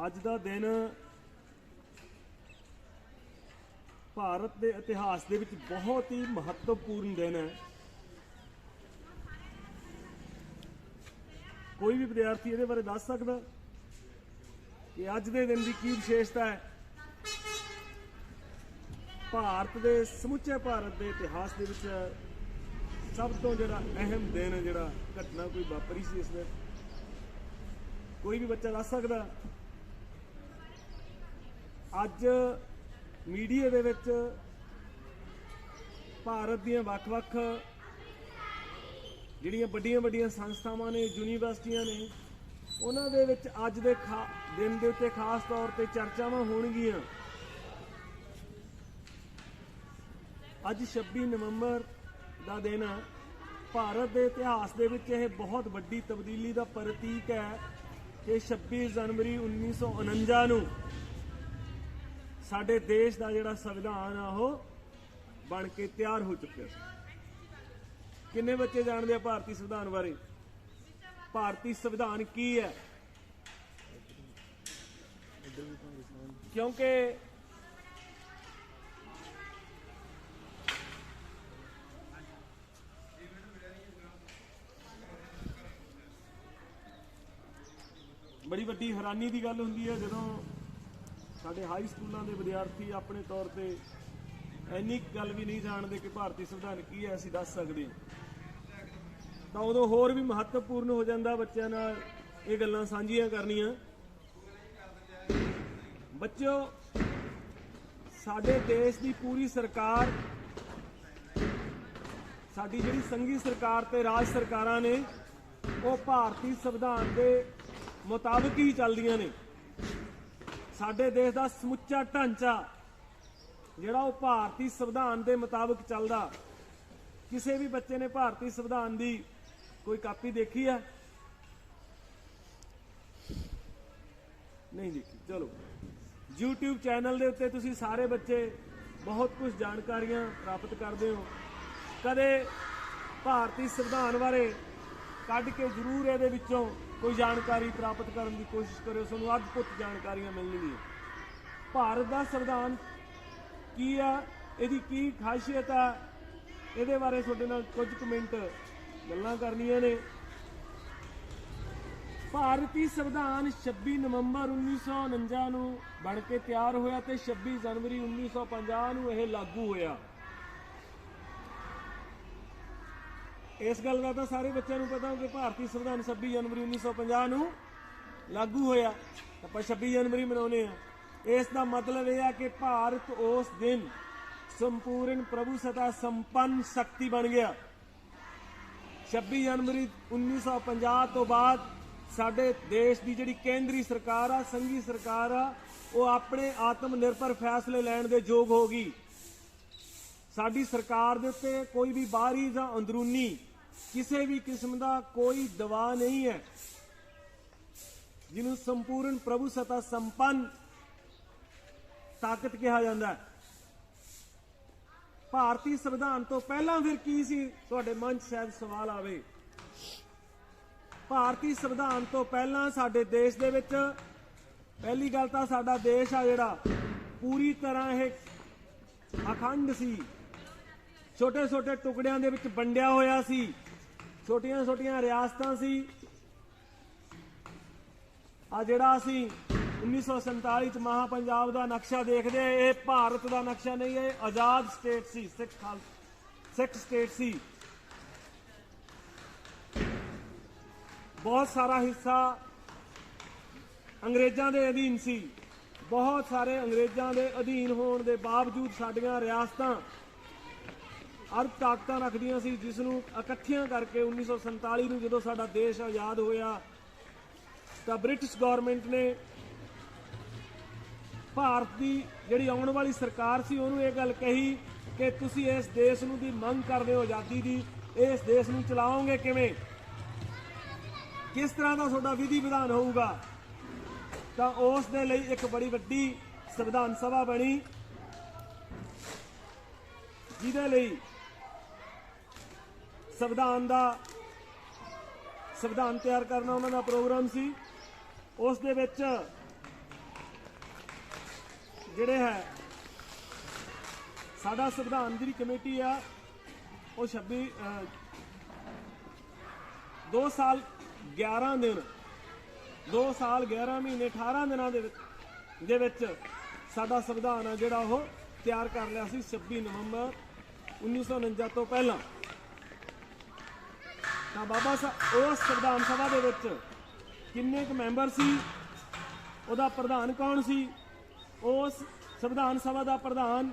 ਅੱਜ ਦਾ दिन भारत के इतिहास के विच बहुत ही महत्वपूर्ण दिन है। कोई भी विद्यार्थी ये बारे दस सकता कि अज के दिन की विशेषता है? भारत के समुचे भारत के इतिहास के विच सब तो जिहड़ा अहम दिन जिहड़ा घटना कोई वापरी सी इस दिन, कोई भी बच्चा दस सकता? अज मीडिया दे विच भारत दीयां वख-वख जिहड़ियां वड्डियां संस्थावां ने, यूनीवर्सिटियां ने, उन्हां दे विच अज दे दिन दे उत्ते खास तौर पर चर्चावां होणगीਆਂ। अज 26 नवंबर का दिन भारत के इतिहास दे विच यह बहुत वड्डी तब्दीली का प्रतीक है कि 26 जनवरी 1949 नूं साडे देश का जिहड़ा संविधान आ वो बन के तैयार हो चुका है। किन्ने बच्चे जानते हैं भारतीय संविधान बारे? भारतीय संविधान की है? क्योंकि बड़ी वड्डी हैरानी की गल हुंदी है जदों साडे हाई स्कूलों के विद्यार्थी अपने तौर पर इन्नी गल भी नहीं जानते कि भारतीय संविधान की है असीं दस सकते, तो उदों होर भी महत्वपूर्ण हो जाता बच्चों नाल ये गल्लां साझियां करनियां। बच्चों, साडे देश की पूरी सरकार, साडी जिहड़ी संघी सरकार ते राज सरकारां ने वो भारतीय संविधान के मुताबिक ही चलदियां ने। साडे देश का समुचा ढांचा जिहड़ा वो भारतीय संविधान के मुताबिक चलदा। किसी भी बच्चे ने भारतीय संविधान की कोई कापी देखी है? नहीं देखी। चलो YouTube चैनल के उत्ते तुसीं सारे बच्चे बहुत कुछ जानकारियां प्राप्त करते हो। कदे भारतीय संविधान बारे कढ़ के जरूर ये विचों कोई जानकारी प्राप्त करने की कोशिश करो, तुहानूं अद्भुत जानकारियां मिलणगीਆਂ। भारत का संविधान की है, इहदी की खासियत है, इहदे बारे तुहाडे नाल कुछ कुछ मिनट गल्लां करनियां ने। भारतीय संविधान 26 नवंबर 1949 नूं बन के तैयार होया ते 26 जनवरी 1950 नूं यह लागू होया। इस गल का तो सारे बच्चों को पता हो कि भारतीय संविधान 26 जनवरी 1950 नूं लागू होया। आपां 26 जनवरी मनाउने आ। इसका मतलब यह है कि भारत उस दिन संपूर्ण प्रभुसत्ता संपन्न शक्ति बन गया। 26 जनवरी 1950 तो बाद साडे देश की जिहड़ी केंद्रीय सरकार आ, संघी सरकार आ, वो अपने आत्मनिर्भर फैसले लैण दे योग हो गई। साडी सरकार दे उत्ते कोई भी बाहरी जां अंदरूनी किसी भी किस्म का कोई दबाव नहीं है, जिन्होंने संपूर्ण प्रभुसत्ता संपन्न ताकत कहा जाता है। भारतीय संविधान तो पहला फिर की सी? तुहाडे मन च शायद सवाल आवे। भारतीय संविधान तो पहला साडे देश दे विच पहली गल तां साडा देश आ जिहड़ा पूरी तरह यह अखंड सी, छोटे छोटे टुकड़ियां दे विच वंडिया होया सी, छोटियां छोटियां रियासतां सी। आ जिहड़ा असीं 1947 च महापंजाब का नक्शा देखते हैं, ये भारत का नक्शा नहीं है, आजाद स्टेट सी, सिख स्टेट सी। बहुत सारा हिस्सा अंग्रेज़ों के अधीन सी। बहुत सारे अंग्रेज़ों के अधीन होने के बावजूद साडियां रियासतां अर्ध ताकतां रखदियां सी, जिसनूं इकट्ठियां करके 1947 नूं जदों साडा देश आज़ाद होया तो ब्रिटिश गौरमेंट ने भारत की जिहड़ी आउण वाली सरकार सी उहनूं ये गल कही कि तुसीं इस देश नूं दी मंग करदे हो आज़ादी दी, इस देश नूं चलाओगे किवें, किस तरह का तुहाडा विधि विधान होऊगा। तो उस दे लई एक बड़ी वड्डी संविधान सभा बनी, जिहदे लई संविधान तैयार करना उन्होंने प्रोग्राम सी। उस दे विच ਜਿਹੜੇ ਹੈ ਸਾਡਾ ਸੰਵਿਧਾਨ ਦੀ ਕਮੇਟੀ ਆ ਉਹ 2 ਸਾਲ 11 ਦਿਨ 2 ਸਾਲ 11 ਮਹੀਨੇ 18 ਦਿਨਾਂ ਦੇ ਵਿੱਚ ਸਾਡਾ ਸੰਵਿਧਾਨ ਆ ਜਿਹੜਾ ਉਹ ਤਿਆਰ ਕਰ ਲਿਆ ਸੀ 26 ਨਵੰਬਰ 1949 ਤੋਂ ਪਹਿਲਾਂ। ਤਾਂ ਬਾਬਾ ਸਾਹਿਬ ਉਸ ਸੰਵਿਧਾਨ ਸਭਾ ਦੇ ਵਿੱਚ ਕਿੰਨੇ ਕੁ ਮੈਂਬਰ ਸੀ, ਉਹਦਾ ਪ੍ਰਧਾਨ ਕੌਣ ਸੀ? ਉਸ ਸੰਵਿਧਾਨ ਸਭਾ ਦਾ ਪ੍ਰਧਾਨ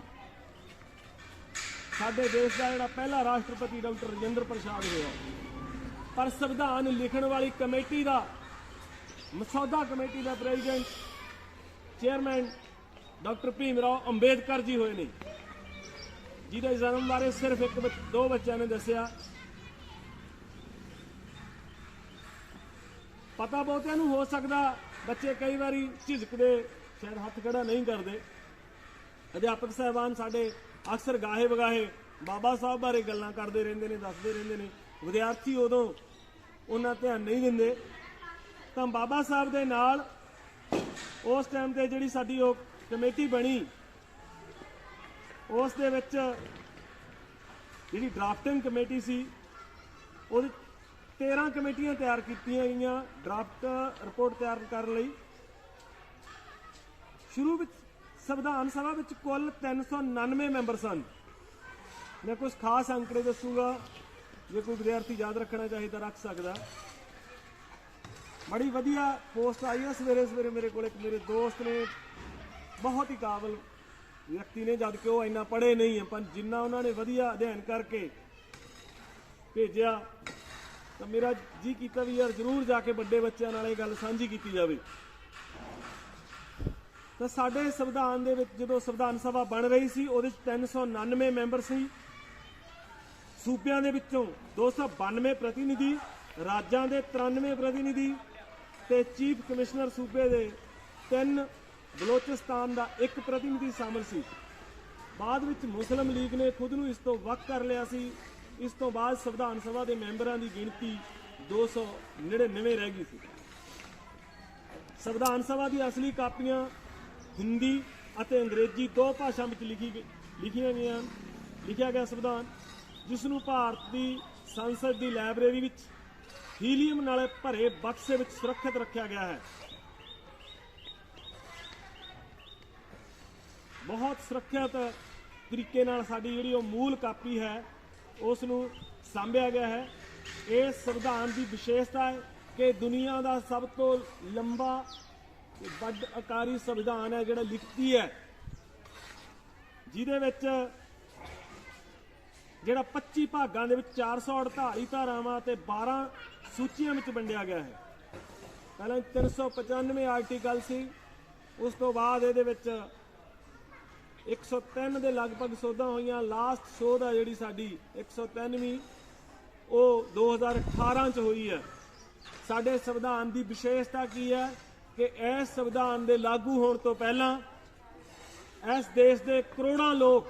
ਸਾਡੇ ਦੇਸ਼ ਦਾ ਜਿਹੜਾ ਪਹਿਲਾ ਰਾਸ਼ਟਰਪਤੀ ਡਾਕਟਰ ਰਾਜਿੰਦਰ ਪ੍ਰਸਾਦ ਹੋਇਆ। ਪਰ ਸੰਵਿਧਾਨ ਲਿਖਣ ਵਾਲੀ ਕਮੇਟੀ ਦਾ ਮਸੌਦਾ ਕਮੇਟੀ ਦਾ president chairman doctor Bhim Rao Ambedkar ji ਹੋਏ ਨੇ, ਜਿਹਦੇ ਜਨਮ ਬਾਰੇ ਸਿਰਫ 1-2 ਬੱਚਿਆਂ ਨੇ ਦੱਸਿਆ। ਪਤਾ ਬਹੁਤਿਆਂ ਨੂੰ ਹੋ ਸਕਦਾ, ਬੱਚੇ ਕਈ ਵਾਰੀ ਝਿਜਕਦੇ, ਸ਼ਾਇਦ ਹੱਥ ਖੜਾ ਨਹੀਂ ਕਰਦੇ। ਅਧਿਆਪਕ ਸਾਹਿਬਾਨ ਸਾਡੇ ਅਕਸਰ ਗਾਹੇ ਵਗਾਹੇ ਬਾਬਾ ਸਾਹਿਬ ਬਾਰੇ ਗੱਲਾਂ ਕਰਦੇ ਰਹਿੰਦੇ ਨੇ, ਦੱਸਦੇ ਰਹਿੰਦੇ ਨੇ। ਵਿਦਿਆਰਥੀ ਉਦੋਂ ਉਹਨਾਂ ਧਿਆਨ ਨਹੀਂ ਦਿੰਦੇ। ਤਾਂ ਬਾਬਾ ਸਾਹਿਬ ਦੇ ਨਾਲ ਉਸ ਟਾਈਮ ਤੇ ਜਿਹੜੀ ਸਾਡੀ ਉਹ ਕਮੇਟੀ ਬਣੀ, ਉਸ ਦੇ ਵਿੱਚ ਜਿਹੜੀ ਡਰਾਫਟਿੰਗ ਕਮੇਟੀ ਸੀ ਉਹਦੇ 13 ਕਮੇਟੀਆਂ ਤਿਆਰ ਕੀਤੀਆਂ ਗਈਆਂ ਡਰਾਫਟ ਰਿਪੋਰਟ ਤਿਆਰ ਕਰਨ ਲਈ। ਸ਼ੁਰੂ ਵਿੱਚ ਸੰਵਿਧਾਨ ਸਭਾ ਵਿੱਚ ਕੁੱਲ 399 ਮੈਂਬਰ ਸਨ। ਮੈਂ ਕੁਝ ਖਾਸ ਅੰਕੜੇ ਦੱਸੂਗਾ, ਜੇ ਕੋਈ ਵਿਦਿਆਰਥੀ ਯਾਦ ਰੱਖਣਾ ਚਾਹੇ ਤਾਂ ਰੱਖ ਸਕਦਾ। ਬੜੀ ਵਧੀਆ ਪੋਸਟ ਆਈ ਹੈ ਸਵੇਰੇ ਸਵੇਰੇ ਮੇਰੇ ਕੋਲ, ਇੱਕ ਮੇਰੇ ਦੋਸਤ ਨੇ, ਬਹੁਤ ਹੀ ਕਾਬਲ ਵਿਅਕਤੀ ਨੇ, ਜਦ ਕਿ ਉਹ ਇੰਨਾ ਪੜ੍ਹੇ ਨਹੀਂ ਹੈ, ਪਰ ਜਿੰਨਾ ਉਹਨਾਂ ਨੇ ਵਧੀਆ ਅਧਿਐਨ ਕਰਕੇ ਭੇਜਿਆ ਤਾਂ ਮੇਰਾ ਜੀ ਕੀਤਾ ਵੀ ਯਾਰ ਜ਼ਰੂਰ ਜਾ ਕੇ ਵੱਡੇ ਬੱਚਿਆਂ ਨਾਲ ਇਹ ਗੱਲ ਸਾਂਝੀ ਕੀਤੀ ਜਾਵੇ। ਤਾਂ ਸਾਡੇ ਸੰਵਿਧਾਨ ਦੇ ਵਿੱਚ ਜਦੋਂ ਸੰਵਿਧਾਨ ਸਭਾ ਬਣ ਰਹੀ ਸੀ ਉਹਦੇ 'ਚ 399 ਮੈਂਬਰ ਸੀ। ਸੂਬਿਆਂ ਦੇ ਵਿੱਚੋਂ 292 ਪ੍ਰਤੀਨਿਧੀ, ਰਾਜਾਂ ਦੇ 93 ਪ੍ਰਤੀਨਿਧੀ ਤੇ ਚੀਫ ਕਮਿਸ਼ਨਰ ਸੂਬੇ ਦੇ 3, ਬਲੋਚਿਸਤਾਨ ਦਾ 1 ਪ੍ਰਤੀਨਿਧੀ ਸ਼ਾਮਲ ਸੀ। ਬਾਅਦ ਵਿੱਚ ਮੁਸਲਿਮ ਲੀਗ ਨੇ ਖੁਦ ਨੂੰ ਇਸ ਤੋਂ ਵੱਖ ਕਰ ਲਿਆ ਸੀ। ਇਸ ਤੋਂ ਬਾਅਦ ਸੰਵਿਧਾਨ ਸਭਾ ਦੇ ਮੈਂਬਰਾਂ ਦੀ ਗਿਣਤੀ 299 ਰਹਿ ਗਈ ਸੀ। ਸੰਵਿਧਾਨ ਸਭਾ ਦੀ ਅਸਲੀ ਕਾਪੀਆਂ ਹਿੰਦੀ ਅਤੇ ਅੰਗਰੇਜ਼ੀ 2 ਭਾਸ਼ਾ ਵਿੱਚ ਲਿਖਿਆ ਗਿਆ ਸੰਵਿਧਾਨ, ਜਿਸ ਨੂੰ ਭਾਰਤ ਦੀ ਸੰਸਦ ਦੀ ਲਾਇਬ੍ਰੇਰੀ ਵਿੱਚ ਹੀਲੀਅਮ ਨਾਲ ਭਰੇ ਬਕਸੇ ਵਿੱਚ ਸੁਰੱਖਿਅਤ ਰੱਖਿਆ ਗਿਆ ਹੈ। ਬਹੁਤ ਸੁਰੱਖਿਅਤ ਤਰੀਕੇ ਨਾਲ ਸਾਡੀ ਜਿਹੜੀ ਉਹ ਮੂਲ ਕਾਪੀ ਹੈ ਉਸ ਨੂੰ ਸਾਂਭਿਆ ਗਿਆ ਹੈ। ਇਸ ਸੰਵਿਧਾਨ ਦੀ ਵਿਸ਼ੇਸ਼ਤਾ ਹੈ ਕਿ ਦੁਨੀਆ ਦਾ ਸਭ ਤੋਂ ਲੰਬਾ ਵੱਡ ਆਕਾਰੀ ਸੰਵਿਧਾਨ ਹੈ ਜਿਹੜਾ ਲਿਖਤੀ ਹੈ, ਜਿਹਦੇ ਵਿੱਚ ਜਿਹੜਾ 25 ਭਾਗਾਂ ਦੇ ਵਿੱਚ 448 ਧਾਰਾਵਾਂ ਤੇ 12 ਸੂਚੀਆਂ ਵਿੱਚ ਵੰਡਿਆ ਗਿਆ ਹੈ। ਪਹਿਲਾਂ 395 ਆਰਟੀਕਲ ਸੀ, ਉਸ ਤੋਂ ਬਾਅਦ ਇਹਦੇ ਵਿੱਚ 103 ਦੇ ਲਗਭਗ ਸੋਧਾਂ ਹੋਈਆਂ। ਲਾਸਟ ਸੋਧ ਆ ਜਿਹੜੀ ਸਾਡੀ 103ਵੀਂ ਉਹ 2018 ਚ ਹੋਈ ਹੈ। ਸਾਡੇ ਸੰਵਿਧਾਨ ਦੀ ਵਿਸ਼ੇਸ਼ਤਾ ਕੀ ਹੈ ਕਿ ਇਸ ਸੰਵਿਧਾਨ ਦੇ ਲਾਗੂ ਹੋਣ ਤੋਂ ਪਹਿਲਾਂ ਇਸ ਦੇਸ਼ ਦੇ ਕਰੋੜਾਂ ਲੋਕ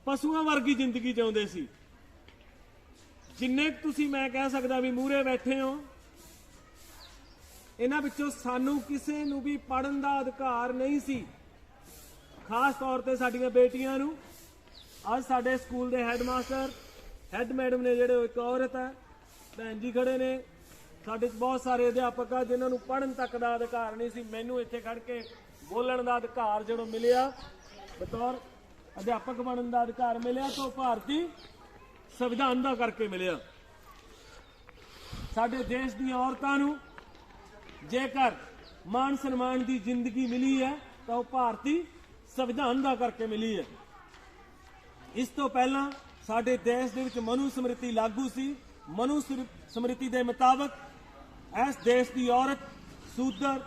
ਪਸ਼ੂਆਂ ਵਰਗੀ ਜ਼ਿੰਦਗੀ ਜਿਉਂਦੇ ਸੀ। ਜਿੰਨੇ ਤੁਸੀਂ ਮੈਂ ਕਹਿ ਸਕਦਾ ਵੀ ਮੂਹਰੇ ਬੈਠੇ ਹੋ, ਇਹਨਾਂ ਵਿੱਚੋਂ ਸਾਨੂੰ ਕਿਸੇ ਨੂੰ ਵੀ ਪੜ੍ਹਨ ਦਾ ਅਧਿਕਾਰ ਨਹੀਂ ਸੀ। ਖਾਸ ਤੌਰ ਤੇ ਸਾਡੀਆਂ ਬੇਟੀਆਂ ਨੂੰ। ਅੱਜ ਸਾਡੇ ਸਕੂਲ ਦੇ ਹੈੱਡਮਾਸਟਰ, ਹੈੱਡ ਮੈਡਮ ਨੇ ਜਿਹੜੇ, ਇੱਕ ਔਰਤ ਹੈ, ਭੈਣ ਜੀ ਖੜੇ ਨੇ। ਸਾਡੇ 'ਚ ਬਹੁਤ ਸਾਰੇ ਅਧਿਆਪਕ ਆ ਜਿਨ੍ਹਾਂ ਨੂੰ ਪੜ੍ਹਨ ਤੱਕ ਦਾ ਅਧਿਕਾਰ ਨਹੀਂ ਸੀ। ਮੈਨੂੰ ਇੱਥੇ ਖੜ ਕੇ ਬੋਲਣ ਦਾ ਅਧਿਕਾਰ ਜਦੋਂ ਮਿਲਿਆ, ਬਤੌਰ ਅਧਿਆਪਕ ਬਣਨ ਦਾ ਅਧਿਕਾਰ ਮਿਲਿਆ, ਤਾਂ ਭਾਰਤੀ ਸੰਵਿਧਾਨ ਦਾ ਕਰਕੇ ਮਿਲਿਆ। ਸਾਡੇ ਦੇਸ਼ ਦੀਆਂ ਔਰਤਾਂ ਨੂੰ ਜੇਕਰ ਮਾਣ ਸਨਮਾਨ ਦੀ ਜ਼ਿੰਦਗੀ ਮਿਲੀ ਹੈ ਤਾਂ ਉਹ ਭਾਰਤੀ ਸੰਵਿਧਾਨ ਦਾ ਕਰਕੇ ਮਿਲੀ ਹੈ। ਇਸ ਤੋਂ ਪਹਿਲਾਂ ਸਾਡੇ ਦੇਸ਼ ਦੇ ਵਿੱਚ ਮਨੂ ਸਮ੍ਰਿਤੀ ਲਾਗੂ ਸੀ। ਮਨੂ ਸਮ੍ਰਿਤੀ ਦੇ ਮੁਤਾਬਕ ਇਸ ਦੇਸ਼ ਦੀ ਔਰਤ, ਸ਼ੂਦਰ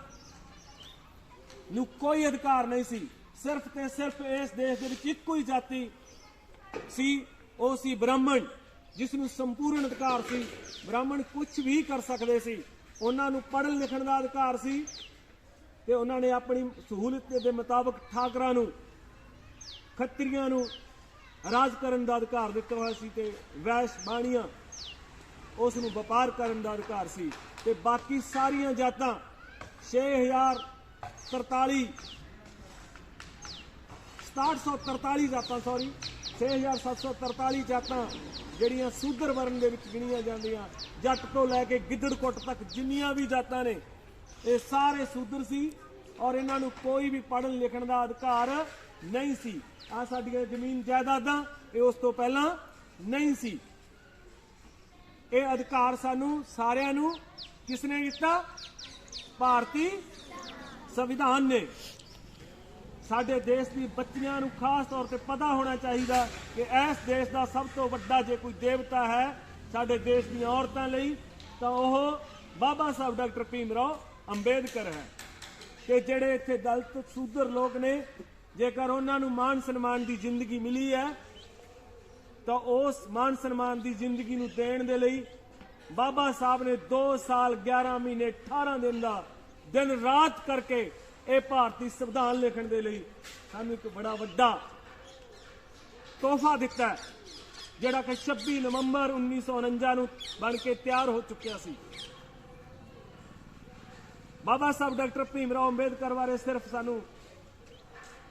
ਨੂੰ ਕੋਈ ਅਧਿਕਾਰ ਨਹੀਂ ਸੀ। ਸਿਰਫ ਤੇ ਸਿਰਫ ਇਸ ਦੇਸ਼ ਦੇ ਵਿੱਚ ਇੱਕੋ ਹੀ ਜਾਤੀ ਸੀ, ਉਹ ਸੀ ਬ੍ਰਾਹਮਣ, ਜਿਸ ਨੂੰ ਸੰਪੂਰਨ ਅਧਿਕਾਰ ਸੀ। ਬ੍ਰਾਹਮਣ ਕੁਝ ਵੀ ਕਰ ਸਕਦੇ ਸੀ। ਉਹਨਾਂ ਨੂੰ ਪੜ੍ਹਨ ਲਿਖਣ ਦਾ ਅਧਿਕਾਰ ਸੀ ਤੇ ਉਹਨਾਂ ਨੇ ਆਪਣੀ ਸਹੂਲਤ ਦੇ ਮੁਤਾਬਕ ਠਾਕਰਾਂ ਨੂੰ, ਖੱਤਰੀਆਂ ਨੂੰ ਰਾਜ ਕਰਨ ਦਾ ਅਧਿਕਾਰ ਦਿੱਤਾ ਹੋਇਆ ਸੀ ਤੇ ਵੈਸ਼ ਬਾਣੀਆਂ ਉਸ ਨੂੰ ਵਪਾਰ ਕਰਨ ਦਾ ਅਧਿਕਾਰ ਸੀ। ਤੇ ਬਾਕੀ ਸਾਰੀਆਂ ਜਾਤਾਂ 6043 6743 ਜਾਤਾਂ 6743 ਜਾਤਾਂ ਜਿਹੜੀਆਂ ਸੂਦਰ ਵਰਨ ਦੇ ਵਿੱਚ ਗਿਣੀਆਂ ਜਾਂਦੀਆਂ, ਜੱਟ ਤੋਂ ਲੈ ਕੇ ਗਿੱਦੜਕੁੱਟ ਤੱਕ ਜਿੰਨੀਆਂ ਵੀ ਜਾਤਾਂ ਨੇ ਇਹ ਸਾਰੇ ਸੂਦਰ ਸੀ ਔਰ ਇਹਨਾਂ ਨੂੰ ਕੋਈ ਵੀ ਪੜ੍ਹਨ ਲਿਖਣ ਦਾ ਅਧਿਕਾਰ ਨਹੀਂ ਸੀ। ਆ ਸਾਡੀਆਂ ਜ਼ਮੀਨ ਜਾਇਦਾਦਾਂ ਇਹ ਉਸ ਤੋਂ ਪਹਿਲਾਂ ਨਹੀਂ ਸੀ। ਇਹ ਅਧਿਕਾਰ ਸਾਨੂੰ ਸਾਰਿਆਂ ਨੂੰ ਕਿਸ ਨੇ ਦਿੱਤਾ? ਭਾਰਤੀ ਸੰਵਿਧਾਨ ਨੇ। ਸਾਡੇ ਦੇਸ਼ ਦੀ ਬੱਚੀਆਂ ਨੂੰ ਖਾਸ ਤੌਰ ਤੇ ਪਤਾ ਹੋਣਾ ਚਾਹੀਦਾ ਕਿ ਇਸ ਦੇਸ਼ ਦਾ ਸਭ ਤੋਂ ਵੱਡਾ ਜੇ ਕੋਈ ਦੇਵਤਾ ਹੈ ਸਾਡੇ ਦੇਸ਼ ਦੀਆਂ ਔਰਤਾਂ ਲਈ ਤਾਂ ਉਹ ਬਾਬਾ ਸਾਹਿਬ ਡਾਕਟਰ ਭੀਮ ਰਾਓ ਅੰਬੇਦਕਰ ਹੈ। ਤੇ ਜਿਹੜੇ ਇੱਥੇ ਦਲਿਤ ਸੂਦਰ ਲੋਕ ਨੇ ਜੇਕਰ ਉਹਨਾਂ ਨੂੰ ਮਾਣ ਸਨਮਾਨ ਦੀ ਜ਼ਿੰਦਗੀ ਮਿਲੀ ਹੈ ਤਾਂ ਉਸ ਮਾਣ ਸਨਮਾਨ ਦੀ ਜ਼ਿੰਦਗੀ ਨੂੰ ਦੇਣ ਦੇ ਲਈ ਬਾਬਾ ਸਾਹਿਬ ਨੇ 2 ਸਾਲ 11 ਮਹੀਨੇ 18 ਦਿਨ ਦਾ ਦਿਨ ਰਾਤ ਕਰਕੇ ਇਹ ਭਾਰਤੀ ਸੰਵਿਧਾਨ ਲਿਖਣ ਦੇ ਲਈ ਸਾਨੂੰ ਇੱਕ ਬੜਾ ਵੱਡਾ ਤੋਹਫਾ ਦਿੱਤਾ ਹੈ, ਜਿਹੜਾ ਕਿ 26 ਨਵੰਬਰ 1949 ਨੂੰ ਬਣ ਕੇ ਤਿਆਰ ਹੋ ਚੁੱਕਿਆ ਸੀ। ਬਾਬਾ ਸਾਹਿਬ ਡਾਕਟਰ ਭੀਮ ਰਾਓ ਅੰਬੇਦਕਰ ਬਾਰੇ ਸਿਰਫ ਸਾਨੂੰ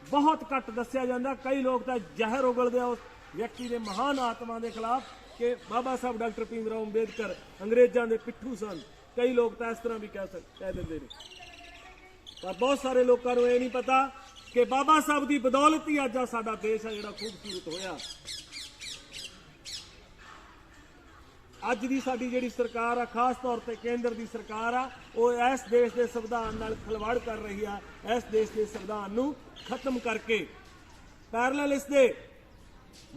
ਬਹੁਤ ਘੱਟ ਦੱਸਿਆ ਜਾਂਦਾ। ਕਈ ਲੋਕ ਤਾਂ ਜ਼ਹਿਰ ਉਗਲਦੇ ਆ ਉਸ ਵਿਅਕਤੀ ਦੇ ਮਹਾਨ ਆਤਮਾ ਦੇ ਖਿਲਾਫ ਕਿ ਬਾਬਾ ਸਾਹਿਬ ਡਾਕਟਰ ਭੀਮ ਰਾਓ ਅੰਬੇਦਕਰ ਅੰਗਰੇਜ਼ਾਂ ਦੇ ਪਿੱਠੂ ਸਨ। ਕਈ ਲੋਕ ਤਾਂ ਇਸ ਤਰ੍ਹਾਂ ਵੀ ਕਹਿ ਦਿੰਦੇ ਨੇ, ਪਰ ਬਹੁਤ ਸਾਰੇ ਲੋਕਾਂ ਨੂੰ ਇਹ ਨਹੀਂ ਪਤਾ ਕਿ ਬਾਬਾ ਸਾਹਿਬ ਦੀ ਬਦੌਲਤ ਹੀ ਅੱਜ ਸਾਡਾ ਦੇਸ਼ ਹੈ ਜਿਹੜਾ ਖੂਬਸੂਰਤ ਹੋਇਆ। ਅੱਜ ਦੀ ਸਾਡੀ ਜਿਹੜੀ ਸਰਕਾਰ ਆ, ਖਾਸ ਤੌਰ ਤੇ ਕੇਂਦਰ ਦੀ ਸਰਕਾਰ ਆ, ਉਹ ਇਸ ਦੇਸ਼ ਦੇ ਸੰਵਿਧਾਨ ਨਾਲ ਖਿਲਵਾੜ ਕਰ ਰਹੀ ਆ। ਇਸ ਦੇਸ਼ ਦੇ ਸੰਵਿਧਾਨ ਨੂੰ ਖਤਮ ਕਰਕੇ ਪੈਰਲਲ ਇਸ ਦੇ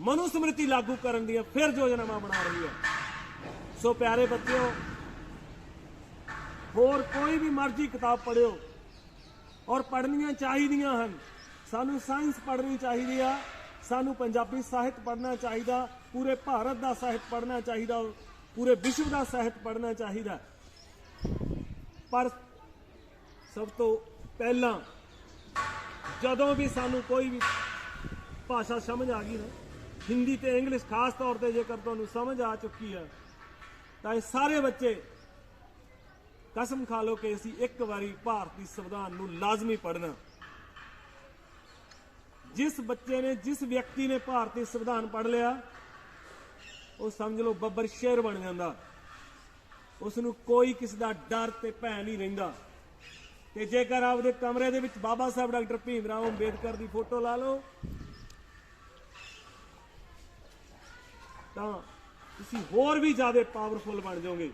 ਮਨੁਸਮ੍ਰਿਤੀ ਲਾਗੂ ਕਰਨ ਦੀਆਂ ਫਿਰ ਯੋਜਨਾਵਾਂ ਬਣਾ ਰਹੀ ਹੈ। ਸੋ ਪਿਆਰੇ ਬੱਚਿਓ, ਹੋਰ ਕੋਈ ਵੀ ਮਰਜ਼ੀ ਕਿਤਾਬ ਪੜ੍ਹਿਓ ਔਰ ਪੜ੍ਹਨੀਆਂ ਚਾਹੀਦੀਆਂ ਹਨ। ਸਾਨੂੰ ਸਾਇੰਸ ਪੜ੍ਹਨੀ ਚਾਹੀਦੀ ਆ, ਸਾਨੂੰ ਪੰਜਾਬੀ ਸਾਹਿਤ ਪੜ੍ਹਨਾ ਚਾਹੀਦਾ, ਪੂਰੇ ਭਾਰਤ ਦਾ ਸਾਹਿਤ ਪੜ੍ਹਨਾ ਚਾਹੀਦਾ, ਪੂਰੇ ਵਿਸ਼ਵ ਦਾ ਸਾਹਿਤ ਪੜ੍ਹਨਾ ਚਾਹੀਦਾ। ਪਰ ਸਭ ਤੋਂ ਪਹਿਲਾਂ ਜਦੋਂ ਵੀ ਸਾਨੂੰ ਕੋਈ ਵੀ ਭਾਸ਼ਾ ਸਮਝ ਆ ਗਈ ਨਾ, ਹਿੰਦੀ ਤੇ ਇੰਗਲਿਸ਼ ਖਾਸ ਤੌਰ ਤੇ ਜੇਕਰ ਤੁਹਾਨੂੰ ਸਮਝ ਆ ਚੁੱਕੀ ਹੈ ਤਾਂ ਇਹ ਸਾਰੇ ਬੱਚੇ ਕਸਮ ਖਾ ਲਓ ਕਿ ਅਸੀਂ ਇੱਕ ਵਾਰੀ ਭਾਰਤੀ ਸੰਵਿਧਾਨ ਨੂੰ ਲਾਜ਼ਮੀ ਪੜ੍ਹਨਾ। ਜਿਸ ਬੱਚੇ ਨੇ, ਜਿਸ ਵਿਅਕਤੀ ਨੇ ਭਾਰਤੀ ਸੰਵਿਧਾਨ ਪੜ੍ਹ ਲਿਆ ਉਹ ਸਮਝ ਲਓ ਬੱਬਰ ਸ਼ੇਰ ਬਣ ਜਾਂਦਾ। ਉਸ ਨੂੰ ਕੋਈ ਕਿਸੇ ਦਾ ਡਰ ਤੇ ਭੈ ਨਹੀਂ ਰਹਿੰਦਾ। ਤੇ ਜੇਕਰ ਆਪਦੇ ਕਮਰੇ ਦੇ ਵਿੱਚ ਬਾਬਾ ਸਾਹਿਬ ਡਾਕਟਰ ਭੀਮ ਰਾਓ ਅੰਬੇਦਕਰ ਦੀ ਫੋਟੋ ਲਾ ਲਓ ਤਾਂ ਤੁਸੀਂ ਹੋਰ ਵੀ ਜ਼ਿਆਦਾ ਪਾਵਰਫੁਲ ਬਣ ਜਾਓਗੇ।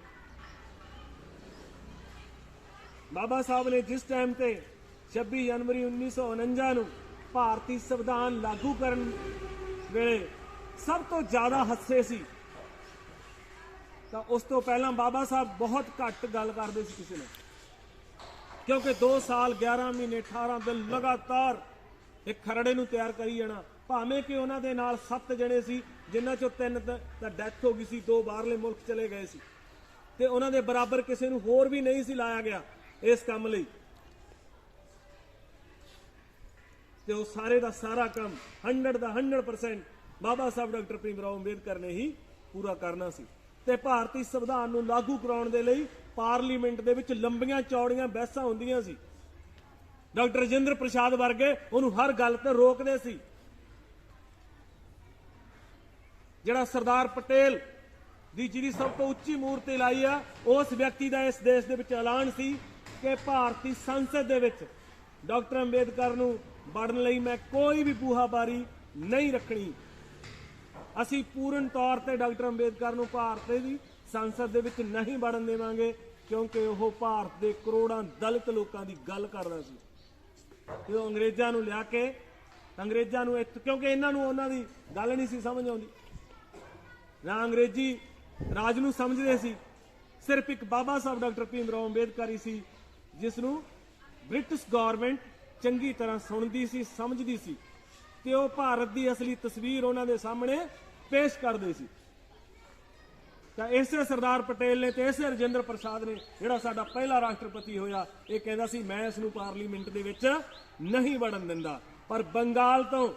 ਬਾਬਾ ਸਾਹਿਬ ਨੇ ਜਿਸ ਟਾਈਮ ਤੇ 26 ਜਨਵਰੀ 1949 ਨੂੰ ਭਾਰਤੀ ਸੰਵਿਧਾਨ ਲਾਗੂ ਕਰਨ ਵੇਲੇ ਸਭ ਤੋਂ ਜ਼ਿਆਦਾ ਹੱਸੇ ਸੀ ਤਾਂ ਉਸ ਤੋਂ ਪਹਿਲਾਂ ਬਾਬਾ ਸਾਹਿਬ ਬਹੁਤ ਘੱਟ ਗੱਲ ਕਰਦੇ ਸੀ ਕਿਸੇ ਨਾਲ, ਕਿਉਂਕਿ 2 ਸਾਲ 11 ਮਹੀਨੇ 18 ਦਿਨ ਲਗਾਤਾਰ ਇੱਕ ਖਰੜੇ ਨੂੰ ਤਿਆਰ ਕਰੀ ਜਾਣਾ। ਭਾਵੇਂ ਕਿ ਉਹਨਾਂ ਦੇ ਨਾਲ 7 ਜਣੇ ਸੀ ਜਿਨ੍ਹਾਂ ਚੋਂ 3 ਤਾਂ ਡੈਥ ਹੋ ਗਈ ਸੀ, 2 ਬਾਹਰਲੇ ਮੁਲਕ ਚਲੇ ਗਏ ਸੀ ਤੇ ਉਹਨਾਂ ਦੇ ਬਰਾਬਰ ਕਿਸੇ ਨੂੰ ਹੋਰ ਵੀ ਨਹੀਂ ਸੀ ਲਾਇਆ ਗਿਆ ਇਸ ਕੰਮ ਲਈ। ਤੇ ਉਹ ਸਾਰੇ ਦਾ ਸਾਰਾ ਕੰਮ 100 ਦਾ 100% ਬਾਬਾ ਸਾਹਿਬ ਡਾਕਟਰ ਭੀਮ ਰਾਓ ਅੰਬੇਦਕਰ ਨੇ ਹੀ ਪੂਰਾ ਕਰਨਾ ਸੀ। ਤੇ ਭਾਰਤੀ ਸੰਵਿਧਾਨ ਨੂੰ ਲਾਗੂ ਕਰਾਉਣ ਦੇ ਲਈ ਪਾਰਲੀਮੈਂਟ ਦੇ ਵਿੱਚ ਲੰਬੀਆਂ ਚੌੜੀਆਂ ਬਹਿਸਾਂ ਹੁੰਦੀਆਂ ਸੀ। ਡਾਕਟਰ ਰਜਿੰਦਰ ਪ੍ਰਸਾਦ ਵਰਗੇ ਉਹਨੂੰ ਹਰ ਗੱਲ ਤੇ ਰੋਕਦੇ ਸੀ। ਜਿਹੜਾ ਸਰਦਾਰ ਪਟੇਲ ਦੀ ਜਿਹੜੀ ਸਭ ਤੋਂ ਉੱਚੀ ਮੂਰਤੀ ਲਾਈ ਆ, ਉਸ ਵਿਅਕਤੀ ਦਾ ਇਸ ਦੇਸ਼ ਦੇ ਵਿੱਚ ਐਲਾਨ ਸੀ ਕਿ ਭਾਰਤੀ ਸੰਸਦ ਦੇ ਵਿੱਚ ਡਾਕਟਰ ਅੰਬੇਦਕਰ ਨੂੰ ਵੜਨ ਲਈ ਮੈਂ ਕੋਈ ਵੀ ਬੂਹਾਬਾਰੀ ਨਹੀਂ ਰੱਖਣੀ। ਅਸੀਂ ਪੂਰਨ ਤੌਰ ਤੇ ਡਾਕਟਰ ਅੰਬੇਦਕਰ ਨੂੰ ਭਾਰਤ ਦੀ ਸੰਸਦ ਦੇ ਵਿੱਚ ਨਹੀਂ ਵੜਨ ਦੇਵਾਂਗੇ, ਕਿਉਂਕਿ ਉਹ ਭਾਰਤ ਦੇ ਕਰੋੜਾਂ ਦਲਿਤ ਲੋਕਾਂ ਦੀ ਗੱਲ ਕਰਦਾ ਸੀ। ਤੇ ਉਹ ਅੰਗਰੇਜ਼ਾਂ ਨੂੰ ਲਿਆ ਕੇ, ਅੰਗਰੇਜ਼ਾਂ ਨੂੰ ਕਿਉਂਕਿ ਇਹਨਾਂ ਨੂੰ ਉਹਨਾਂ ਦੀ ਗੱਲ ਨਹੀਂ ਸੀ ਸਮਝ ਆਉਂਦੀ, ਨਾ ਅੰਗਰੇਜ਼ੀ ਰਾਜ ਨੂੰ ਸਮਝਦੇ ਸੀ। ਸਿਰਫ ਇੱਕ ਬਾਬਾ ਸਾਹਿਬ ਡਾਕਟਰ ਭੀਮ ਰਾਓ ਅੰਬੇਦਕਰ ਹੀ ਸੀ ਜਿਸ ਨੂੰ ਬ੍ਰਿਟਿਸ਼ ਗਵਰਨਮੈਂਟ ਚੰਗੀ ਤਰ੍ਹਾਂ ਸੁਣਦੀ ਸੀ, ਸਮਝਦੀ ਸੀ ਤੇ ਉਹ ਭਾਰਤ ਦੀ ਅਸਲੀ ਤਸਵੀਰ ਉਹਨਾਂ ਦੇ ਸਾਹਮਣੇ ਪੇਸ਼ ਕਰਦੇ ਸੀ। ਤਾਂ ਇਸੇ ਸਰਦਾਰ ਪਟੇਲ ਨੇ ਤੇ ਇਸੇ ਰਜਿੰਦਰ ਪ੍ਰਸਾਦ ਨੇ, ਜਿਹੜਾ ਸਾਡਾ ਪਹਿਲਾ ਰਾਸ਼ਟਰਪਤੀ ਹੋਇਆ, ਇਹ ਕਹਿੰਦਾ ਸੀ ਮੈਂ ਇਸ ਨੂੰ ਪਾਰਲੀਮੈਂਟ ਦੇ ਵਿੱਚ ਨਹੀਂ ਵੜਨ ਦਿੰਦਾ। ਪਰ ਬੰਗਾਲ ਤੋਂ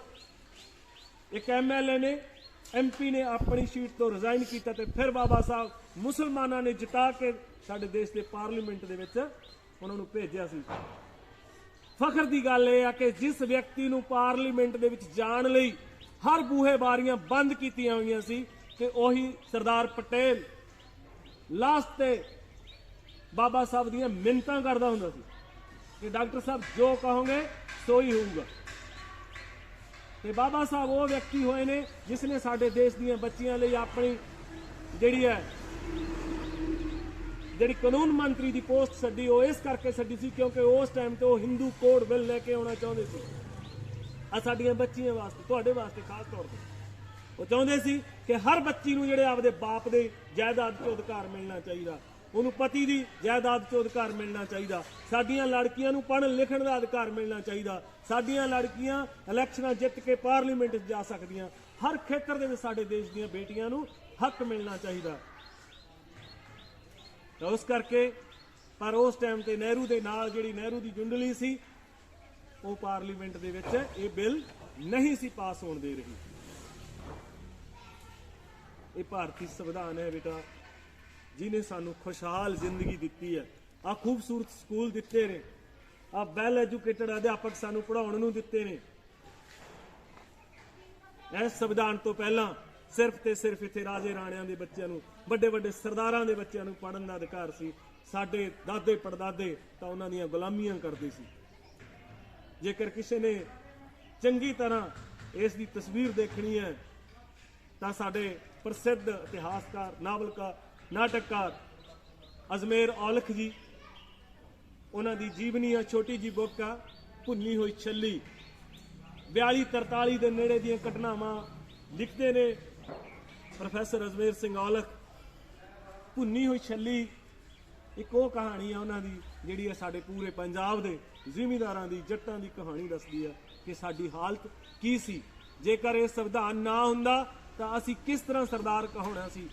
ਇੱਕ MLA ਨੇ, MP ਨੇ ਆਪਣੀ ਸੀਟ ਤੋਂ ਰਿਜ਼ਾਈਨ ਕੀਤਾ ਤੇ ਫਿਰ ਬਾਬਾ ਸਾਹਿਬ ਮੁਸਲਮਾਨਾਂ ਨੇ ਜਿਤਾ ਕੇ ਸਾਡੇ ਦੇਸ਼ ਦੇ ਪਾਰਲੀਮੈਂਟ ਦੇ ਵਿੱਚ ਉਹਨਾਂ ਨੂੰ ਭੇਜਿਆ ਸੀ। ਫਖਰ ਦੀ ਗੱਲ ਇਹ ਆ ਕਿ ਜਿਸ ਵਿਅਕਤੀ ਨੂੰ ਪਾਰਲੀਮੈਂਟ ਦੇ ਵਿੱਚ ਜਾਣ ਲਈ ਹਰ ਬੂਹੇ ਬਾਰੀਆਂ ਬੰਦ ਕੀਤੀਆਂ ਹੋਈਆਂ ਸੀ ਤੇ ਉਹੀ ਸਰਦਾਰ ਪਟੇਲ ਲਾਸਟ ਤੇ ਬਾਬਾ ਸਾਹਿਬ ਦੀਆਂ ਮਿੰਨਤਾਂ ਕਰਦਾ ਹੁੰਦਾ ਸੀ ਕਿ ਡਾਕਟਰ ਸਾਹਿਬ ਜੋ ਕਹੋਗੇ ਸੋ ਹੀ ਹੋਊਗਾ। ਤੇ ਬਾਬਾ ਸਾਹਿਬ ਉਹ ਵਿਅਕਤੀ ਹੋਏ ਨੇ ਜਿਸ ਨੇ ਸਾਡੇ ਦੇਸ਼ ਦੀਆਂ ਬੱਚੀਆਂ ਲਈ ਆਪਣੀ ਜਿਹੜੀ ਕਾਨੂੰਨ ਮੰਤਰੀ ਦੀ ਪੋਸਟ ਛੱਡੀ, ਉਹ ਇਸ ਕਰਕੇ ਛੱਡੀ ਸੀ ਕਿਉਂਕਿ ਉਸ ਟਾਈਮ ਤੇ ਉਹ ਹਿੰਦੂ ਕੋਡ ਬਿੱਲ ਲੈ ਕੇ ਆਉਣਾ ਚਾਹੁੰਦੇ ਸੀ। ਆ ਸਾਡੀਆਂ ਬੱਚੀਆਂ ਵਾਸਤੇ, ਤੁਹਾਡੇ ਵਾਸਤੇ ਖਾਸ ਤੌਰ ਤੇ ਉਹ ਚਾਹੁੰਦੇ ਸੀ ਕਿ ਹਰ ਬੱਚੀ ਨੂੰ ਜਿਹੜੇ ਆਪਦੇ ਬਾਪ ਦੇ ਜਾਇਦਾਦ 'ਚੋਂ ਅਧਿਕਾਰ ਮਿਲਣਾ ਚਾਹੀਦਾ, ਉਹਨੂੰ ਪਤੀ ਦੀ ਜਾਇਦਾਦ 'ਚੋਂ ਅਧਿਕਾਰ ਮਿਲਣਾ ਚਾਹੀਦਾ, ਸਾਡੀਆਂ ਲੜਕੀਆਂ ਨੂੰ ਪੜ੍ਹਨ ਲਿਖਣ ਦਾ ਅਧਿਕਾਰ ਮਿਲਣਾ ਚਾਹੀਦਾ, ਸਾਡੀਆਂ ਲੜਕੀਆਂ ਇਲੈਕਸ਼ਨਾਂ ਜਿੱਤ ਕੇ ਪਾਰਲੀਮੈਂਟ 'ਚ ਜਾ ਸਕਦੀਆਂ, ਹਰ ਖੇਤਰ ਦੇ ਵਿੱਚ ਸਾਡੇ ਦੇਸ਼ ਦੀਆਂ ਬੇਟੀਆਂ ਨੂੰ ਹੱਕ ਮਿਲਣਾ ਚਾਹੀਦਾ। ਤਾਂ ਉਸ ਕਰਕੇ ਪਰ ਉਸ ਟਾਈਮ ਤੇ ਨਹਿਰੂ ਦੇ ਨਾਲ ਜਿਹੜੀ ਨਹਿਰੂ ਦੀ ਜੁੰਡਲੀ ਸੀ ਉਹ ਪਾਰਲੀਮੈਂਟ ਦੇ ਵਿੱਚ ਇਹ ਬਿੱਲ ਨਹੀਂ ਸੀ ਪਾਸ ਹੋਣ ਦੇ ਰਹੀ। ਇਹ ਭਾਰਤੀ ਸੰਵਿਧਾਨ ਹੈ ਬੇਟਾ, ਜਿਹਨੇ ਸਾਨੂੰ ਖੁਸ਼ਹਾਲ ਜ਼ਿੰਦਗੀ ਦਿੱਤੀ ਹੈ। ਆ ਖੂਬਸੂਰਤ ਸਕੂਲ ਦਿੱਤੇ ਨੇ, ਆ ਵੈਲ ਐਜੂਕੇਟਡ ਅਧਿਆਪਕ ਸਾਨੂੰ ਪੜ੍ਹਾਉਣ ਨੂੰ ਦਿੱਤੇ ਨੇ। ਇਸ ਸੰਵਿਧਾਨ ਤੋਂ ਪਹਿਲਾਂ ਸਿਰਫ ਤੇ ਸਿਰਫ ਇੱਥੇ ਰਾਜੇ ਰਾਣਿਆਂ ਦੇ ਬੱਚਿਆਂ ਨੂੰ, ਵੱਡੇ ਵੱਡੇ ਸਰਦਾਰਾਂ ਦੇ ਬੱਚਿਆਂ ਨੂੰ ਪੜ੍ਹਨ ਦਾ ਅਧਿਕਾਰ ਸੀ। ਸਾਡੇ ਦਾਦੇ ਪੜਦਾਦੇ ਤਾਂ ਉਹਨਾਂ ਦੀਆਂ ਗੁਲਾਮੀਆਂ ਕਰਦੇ ਸੀ। ਜੇਕਰ ਕਿਸੇ ਨੇ ਚੰਗੀ ਤਰ੍ਹਾਂ ਇਸ ਦੀ ਤਸਵੀਰ ਦੇਖਣੀ ਹੈ ਤਾਂ ਸਾਡੇ ਪ੍ਰਸਿੱਧ ਇਤਿਹਾਸਕਾਰ, ਨਾਵਲਕਾਰ, ਨਾਟਕਕਾਰ ਅਜਮੇਰ ਔਲਖ ਜੀ, ਉਹਨਾਂ ਦੀ ਜੀਵਨੀ ਆ, ਛੋਟੀ ਜੀ ਬੁੱਕ ਆ ਭੁੰਨੀ ਹੋਈ ਛੱਲੀ। 42-43 ਦੇ ਨੇੜੇ ਦੀਆਂ ਘਟਨਾਵਾਂ ਲਿਖਦੇ ਨੇ ਪ੍ਰੋਫੈਸਰ ਅਜਮੇਰ ਸਿੰਘ ਔਲਖ। ਭੁੰਨੀ ਹੋਈ ਛੱਲੀ ਇੱਕ ਉਹ ਕਹਾਣੀ ਆ ਉਹਨਾਂ ਦੀ ਜਿਹੜੀ ਆ ਸਾਡੇ ਪੂਰੇ ਪੰਜਾਬ ਦੇ ਜ਼ਿਮੀਂਦਾਰਾਂ ਦੀ, ਜੱਟਾਂ ਦੀ ਕਹਾਣੀ ਦੱਸਦੀ ਆ ਕਿ ਸਾਡੀ ਹਾਲਤ ਕੀ ਸੀ। ਜੇਕਰ ਇਹ ਸੰਵਿਧਾਨ ਨਾ ਹੁੰਦਾ ਤਾਂ ਅਸੀਂ ਕਿਸ ਤਰ੍ਹਾਂ ਸਰਦਾਰ ਕਹਾਉਣਾ ਸੀ।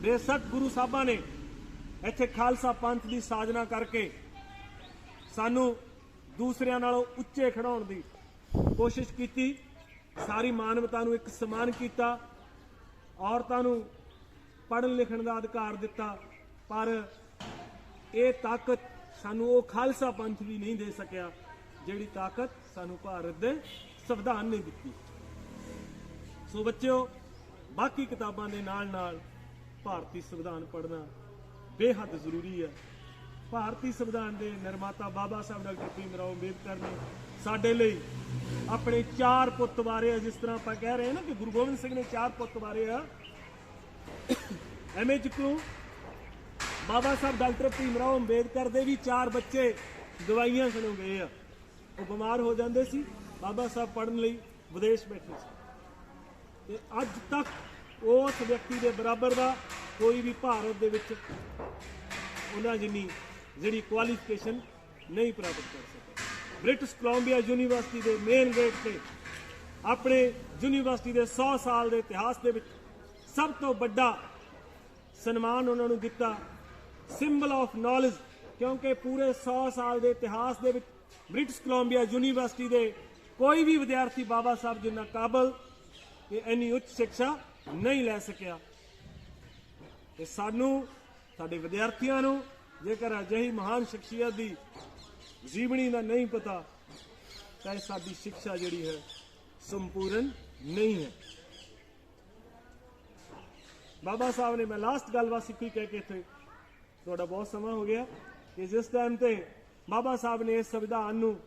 ਬੇਸ਼ੱਕ ਗੁਰੂ ਸਾਹਿਬਾਂ ਨੇ ਇੱਥੇ ਖਾਲਸਾ ਪੰਥ ਦੀ ਸਾਜਨਾ ਕਰਕੇ ਸਾਨੂੰ ਦੂਸਰਿਆਂ ਨਾਲੋਂ ਉੱਚੇ ਖੜਾਉਣ ਦੀ ਕੋਸ਼ਿਸ਼ ਕੀਤੀ, ਸਾਰੀ ਮਾਨਵਤਾ ਨੂੰ ਇੱਕ ਸਮਾਨ ਕੀਤਾ, ਔਰਤਾਂ ਨੂੰ ਪੜ੍ਹਨ ਲਿਖਣ ਦਾ ਅਧਿਕਾਰ ਦਿੱਤਾ, ਪਰ ਇਹ ਤਾਕਤ ਸਾਨੂੰ ਉਹ ਖਾਲਸਾ ਪੰਥ ਵੀ ਨਹੀਂ ਦੇ ਸਕਿਆ ਜਿਹੜੀ ਤਾਕਤ ਸਾਨੂੰ ਭਾਰਤ ਦੇ ਸੰਵਿਧਾਨ ਨੇ ਦਿੱਤੀ। ਸੋ ਬੱਚਿਓ, ਬਾਕੀ ਕਿਤਾਬਾਂ ਦੇ ਨਾਲ ਨਾਲ ਭਾਰਤੀ ਸੰਵਿਧਾਨ ਪੜ੍ਹਨਾ ਬੇਹੱਦ ਜ਼ਰੂਰੀ ਹੈ। ਭਾਰਤੀ ਸੰਵਿਧਾਨ ਦੇ ਨਿਰਮਾਤਾ ਬਾਬਾ ਸਾਹਿਬ ਡਾਕਟਰ ਭੀਮ ਰਾਓ ਅੰਬੇਦਕਰ ਨੇ ਸਾਡੇ ਲਈ ਆਪਣੇ 4 ਪੁੱਤ ਵਾਰੇ, ਜਿਸ ਤਰ੍ਹਾਂ ਆਪਾਂ ਕਹਿ ਰਹੇ ਹਾਂ ਨਾ ਕਿ ਗੁਰੂ ਗੋਬਿੰਦ ਸਿੰਘ ਨੇ 4 ਪੁੱਤ ਵਾਰੇ ਆ, ਐਵੇਂ ਚੁੱਕੂ ਬਾਬਾ ਸਾਹਿਬ ਡਾਕਟਰ ਭੀਮ ਰਾਓ ਅੰਬੇਦਕਰ ਦੇ ਵੀ 4 ਬੱਚੇ ਦਵਾਈਆਂ ਖਣੋ ਗਏ ਆ। ਉਹ ਬਿਮਾਰ ਹੋ ਜਾਂਦੇ ਸੀ, ਬਾਬਾ ਸਾਹਿਬ ਪੜ੍ਹਨ ਲਈ ਵਿਦੇਸ਼ ਬੈਠੇ ਸੀ ਤੇ ਅੱਜ ਤੱਕ ਉਸ ਵਿਅਕਤੀ ਦੇ ਬਰਾਬਰ ਦਾ ਕੋਈ ਵੀ ਭਾਰਤ ਦੇ ਵਿੱਚ ਉਹਨਾਂ ਜਿੰਨੀ ਜਿਹੜੀ ਕੁਆਲੀਫਿਕੇਸ਼ਨ ਨਹੀਂ ਪ੍ਰਾਪਤ ਕਰ ਸਕਿਆ। ਬ੍ਰਿਟਿਸ਼ ਕੋਲੰਬੀਆ ਯੂਨੀਵਰਸਿਟੀ ਦੇ ਮੇਨ ਗੇਟ ਤੇ ਆਪਣੇ ਯੂਨੀਵਰਸਿਟੀ ਦੇ 100 ਸਾਲ ਦੇ ਇਤਿਹਾਸ ਦੇ ਵਿੱਚ ਸਭ ਤੋਂ ਵੱਡਾ ਸਨਮਾਨ ਉਹਨਾਂ ਨੂੰ ਦਿੱਤਾ, ਸਿੰਬਲ ਆਫ ਨੌਲੇਜ, ਕਿਉਂਕਿ ਪੂਰੇ 100 ਸਾਲ ਦੇ ਇਤਿਹਾਸ ਦੇ ਵਿੱਚ ਬ੍ਰਿਟਿਸ਼ ਕੋਲੰਬੀਆ ਯੂਨੀਵਰਸਿਟੀ ਦੇ ਕੋਈ ਵੀ ਵਿਦਿਆਰਥੀ ਬਾਬਾ ਸਾਹਿਬ ਜਿੰਨਾ ਕਾਬਲ ਤੇ ਇੰਨੀ ਉੱਚ ਸਿੱਖਿਆ ਨਹੀਂ ਲੈ ਸਕਿਆ। ਤੇ ਸਾਨੂੰ, ਸਾਡੇ ਵਿਦਿਆਰਥੀਆਂ ਨੂੰ ਜੇਕਰ ਅਜਿਹੀ ਮਹਾਨ ਸ਼ਖਸੀਅਤ ਦੀ ਜੀਵਨੀ ਦਾ ਨਹੀਂ ਪਤਾ ਤਾਂ ਸਾਡੀ ਸਿੱਖਿਆ ਜਿਹੜੀ ਹੈ ਸੰਪੂਰਨ ਨਹੀਂ ਹੈ। ਬਾਬਾ ਸਾਹਿਬ ਨੇ, ਮੈਂ ਲਾਸਟ ਗੱਲਬਾਤ ਸਿੱਖੀ ਕਹਿ ਕੇ ਇੱਥੇ ਤੁਹਾਡਾ ਬਹੁਤ ਸਮਾਂ ਹੋ ਗਿਆ, ਕਿ ਜਿਸ ਟਾਈਮ ਤੇ ਬਾਬਾ ਸਾਹਿਬ ਨੇ ਇਸ ਸੰਵਿਧਾਨ ਨੂੰ,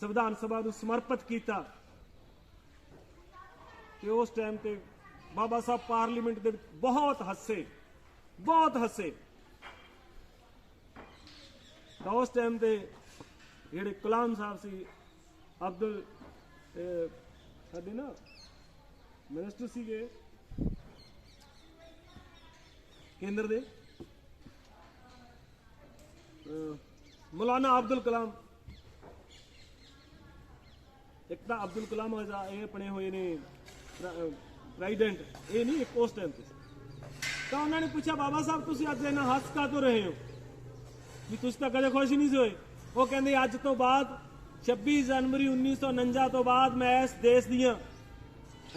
ਸੰਵਿਧਾਨ ਸਭਾ ਨੂੰ ਸਮਰਪਿਤ ਕੀਤਾ ਤੇ ਉਸ ਟਾਈਮ ਤੇ ਬਾਬਾ ਸਾਹਿਬ ਪਾਰਲੀਮੈਂਟ ਦੇ ਵਿੱਚ ਬਹੁਤ ਹੱਸੇ। ਤਾਂ ਉਸ ਟਾਈਮ ਤੇ ਜਿਹੜੇ ਕਲਾਮ ਸਾਹਿਬ ਸੀ, ਅਬਦੁਲ ਸਾਡੇ ਨਾ ਮਿਨਿਸਟਰ ਸੀਗੇ ਕੇਂਦਰ ਦੇ, ਮੌਲਾਨਾ ਅਬਦੁਲ ਕਲਾਮ, ਇੱਕ ਤਾਂ ਅਬਦੁਲ ਕਲਾਮ ਇਹ ਆਪਣੇ ਹੋਏ ਨੇ ਪ੍ਰੈਜ਼ੀਡੈਂਟ, ਇਹ ਨਹੀਂ, ਇੱਕ ਉਸ ਟਾਈਮ ਤੇ। ਤਾਂ ਉਹਨਾਂ ਨੇ ਪੁੱਛਿਆ, ਬਾਬਾ ਸਾਹਿਬ ਤੁਸੀਂ ਅੱਜ ਇਹਨਾਂ ਹੱਸ ਕਾਹਤੋਂ ਰਹੇ ਹੋ, ਵੀ ਤੁਸੀਂ ਤਾਂ ਕਦੇ ਖੁਸ਼ ਨਹੀਂ ਸੀ ਹੋਏ। ਉਹ ਕਹਿੰਦੇ ਅੱਜ ਤੋਂ ਬਾਅਦ 26 ਜਨਵਰੀ 1949 ਤੋਂ ਬਾਅਦ ਮੈਂ ਇਸ ਦੇਸ਼ ਦੀਆਂ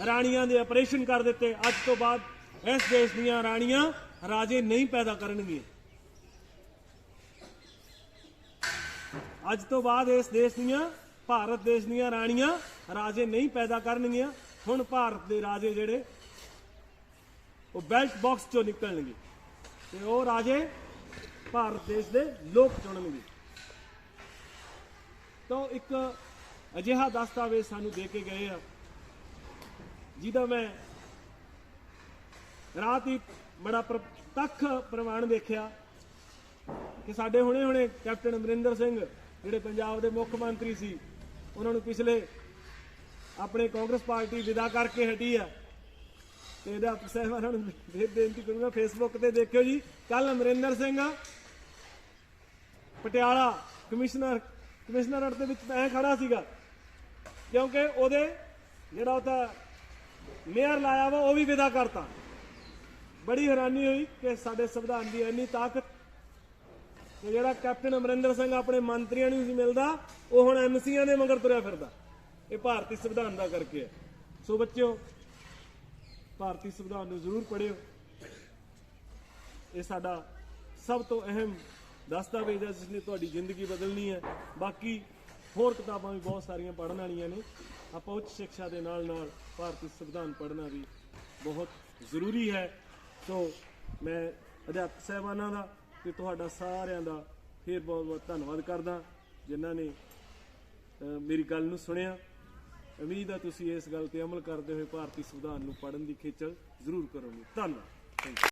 ਰਾਣੀਆਂ ਦੇ ਆਪਰੇਸ਼ਨ ਕਰ ਦਿੱਤੇ। ਅੱਜ ਤੋਂ ਬਾਅਦ ਇਸ ਦੇਸ਼ ਦੀਆਂ ਰਾਣੀਆਂ ਰਾਜੇ ਨਹੀਂ ਪੈਦਾ ਕਰਨਗੀਆਂ। ਅੱਜ ਤੋਂ ਬਾਅਦ ਇਸ ਦੇਸ਼ ਦੀਆਂ ਭਾਰਤ ਦੇਸ਼ ਦੀਆਂ ਰਾਣੀਆਂ ਰਾਜੇ ਨਹੀਂ ਪੈਦਾ ਕਰਨਗੀਆਂ। ਹੁਣ ਭਾਰਤ ਦੇ ਰਾਜੇ ਜਿਹੜੇ ਉਹ ਬੈਲਟ ਬਾਕਸ ਚੋਂ ਨਿਕਲਣਗੇ ਤੇ ਉਹ ਰਾਜੇ ਭਾਰਤ ਦੇਸ਼ ਦੇ ਲੋਕ ਚੁਣਨਗੇ। ਤਾਂ ਇੱਕ ਅਜਿਹਾ ਦਸਤਾਵੇਜ਼ ਸਾਨੂੰ ਦੇ ਕੇ ਗਏ ਆ ਜਿਹਦਾ ਮੈਂ ਰਾਤ ਹੀ ਬੜਾ ਪ੍ਰਤੱਖ ਪ੍ਰਮਾਣ ਦੇਖਿਆ ਕਿ ਸਾਡੇ ਹੁਣੇ ਕੈਪਟਨ ਅਮਰਿੰਦਰ ਸਿੰਘ ਜਿਹੜੇ ਪੰਜਾਬ ਦੇ ਮੁੱਖ ਮੰਤਰੀ ਸੀ, ਉਹਨਾਂ ਨੂੰ ਪਿਛਲੇ ਆਪਣੇ ਕਾਂਗਰਸ ਪਾਰਟੀ ਵਿਦਾ ਕਰਕੇ ਹਟੀ ਆ। ਤੇ ਅਧਿਆਪਕ ਸਾਹਿਬਾਨਾਂ ਨੂੰ ਬੇਨਤੀ ਕਰੂੰਗਾ, ਫੇਸਬੁੱਕ ਤੇ ਦੇਖਿਓ ਜੀ, ਕੱਲ ਅਮਰਿੰਦਰ ਸਿੰਘ ਪਟਿਆਲਾ ਕਮਿਸ਼ਨਰੇਟ ਦੇ ਵਿੱਚ ਐ ਖੜਾ ਸੀਗਾ ਕਿਉਂਕਿ ਉਹਦੇ ਜਿਹੜਾ ਉਹਦਾ ਮੇਅਰ ਲਾਇਆ ਵਾ ਉਹ ਵੀ ਵਿਦਾ ਕਰਤਾ। ਬੜੀ ਹੈਰਾਨੀ ਹੋਈ ਕਿ ਸਾਡੇ ਸੰਵਿਧਾਨ ਦੀ ਇੰਨੀ ਤਾਕਤ ਤੇ ਜਿਹੜਾ ਕੈਪਟਨ ਅਮਰਿੰਦਰ ਸਿੰਘ ਆਪਣੇ ਮੰਤਰੀਆਂ ਨੂੰ ਨਹੀਂ ਮਿਲਦਾ, ਉਹ ਹੁਣ ਐਮਸੀਆਂ ਦੇ ਮਗਰ ਤੁਰਿਆ ਫਿਰਦਾ। ਇਹ ਭਾਰਤੀ ਸੰਵਿਧਾਨ ਦਾ ਕਰਕੇ ਹੈ। ਸੋ ਬੱਚਿਓ, ਭਾਰਤੀ ਸੰਵਿਧਾਨ ਨੂੰ ਜ਼ਰੂਰ ਪੜ੍ਹਿਓ। ਇਹ ਸਾਡਾ ਸਭ ਤੋਂ ਅਹਿਮ ਦਸਤਾਵੇਜ਼ ਹੈ ਜਿਸ ਨੇ ਤੁਹਾਡੀ ਜ਼ਿੰਦਗੀ ਬਦਲਣੀ ਹੈ। ਬਾਕੀ ਹੋਰ ਕਿਤਾਬਾਂ ਵੀ ਬਹੁਤ ਸਾਰੀਆਂ ਪੜ੍ਹਨ ਵਾਲੀਆਂ ਨੇ। ਆਪਾਂ ਉੱਚ ਸਿੱਖਿਆ ਦੇ ਨਾਲ ਨਾਲ ਭਾਰਤੀ ਸੰਵਿਧਾਨ ਪੜ੍ਹਨਾ ਵੀ ਬਹੁਤ ਜ਼ਰੂਰੀ ਹੈ। ਸੋ ਮੈਂ ਅਧਿਆਪਕ ਸਾਹਿਬਾਨਾਂ ਦਾ ਤੇ ਤੁਹਾਡਾ ਸਾਰਿਆਂ ਦਾ ਫਿਰ ਬਹੁਤ ਬਹੁਤ ਧੰਨਵਾਦ ਕਰਦਾ ਜਿਨ੍ਹਾਂ ਨੇ ਮੇਰੀ ਗੱਲ ਨੂੰ ਸੁਣਿਆ। ਉਮੀਦ ਹੈ ਤੁਸੀਂ ਇਸ ਗੱਲ ਤੇ ਅਮਲ ਕਰਦੇ ਹੋਏ ਭਾਰਤੀ ਸੰਵਿਧਾਨ ਨੂੰ ਪੜ੍ਹਨ ਦੀ ਖੇਚਲ ਜ਼ਰੂਰ ਕਰੋਗੇ। ਧੰਨਵਾਦ।